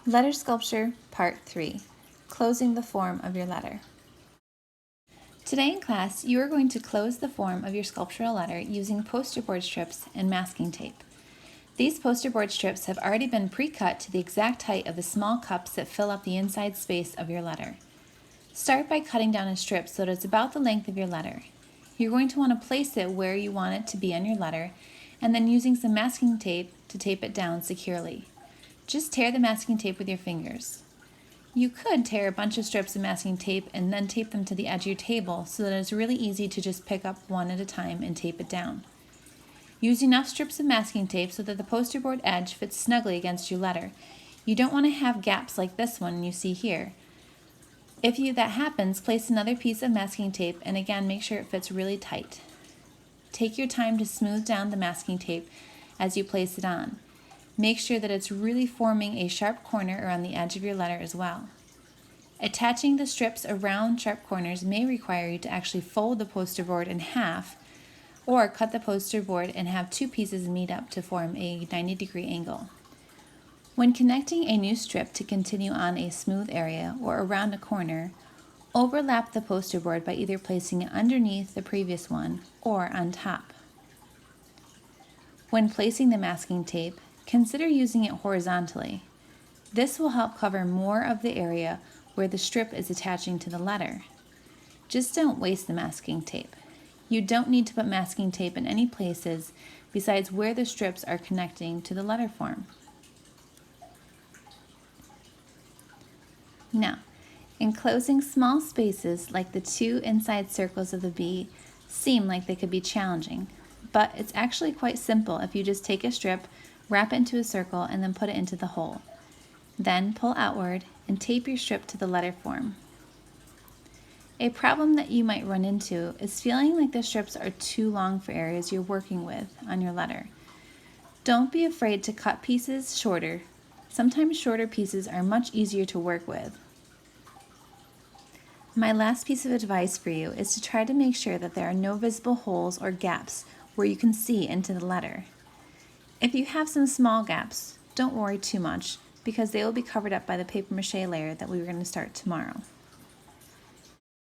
Letter Sculpture, Part 3, Closing the Form of Your Letter. Today in class, you are going to close the form of your sculptural letter using poster board strips and masking tape. These poster board strips have already been pre-cut to the exact height of the small cups that fill up the inside space of your letter. Start by cutting down a strip so that it's about the length of your letter. You're going to want to place it where you want it to be on your letter, and then using some masking tape to tape it down securely. Just tear the masking tape with your fingers. You could tear a bunch of strips of masking tape and then tape them to the edge of your table so that it's really easy to just pick up one at a time and tape it down. Use enough strips of masking tape so that the poster board edge fits snugly against your letter. You don't want to have gaps like this one you see here. If that happens, place another piece of masking tape and again make sure it fits really tight. Take your time to smooth down the masking tape as you place it on. Make sure that it's really forming a sharp corner around the edge of your letter as well. Attaching the strips around sharp corners may require you to actually fold the poster board in half or cut the poster board and have two pieces meet up to form a 90-degree angle. When connecting a new strip to continue on a smooth area or around a corner, overlap the poster board by either placing it underneath the previous one or on top. When placing the masking tape, consider using it horizontally. This will help cover more of the area where the strip is attaching to the letter. Just don't waste the masking tape. You don't need to put masking tape in any places besides where the strips are connecting to the letter form. Now, enclosing small spaces like the two inside circles of the B seem like they could be challenging, but it's actually quite simple if you just take a strip, wrap it into a circle, and then put it into the hole. Then pull outward and tape your strip to the letter form. A problem that you might run into is feeling like the strips are too long for areas you're working with on your letter. Don't be afraid to cut pieces shorter. Sometimes shorter pieces are much easier to work with. My last piece of advice for you is to try to make sure that there are no visible holes or gaps where you can see into the letter. If you have some small gaps, don't worry too much because they will be covered up by the papier-mâché layer that we are going to start tomorrow.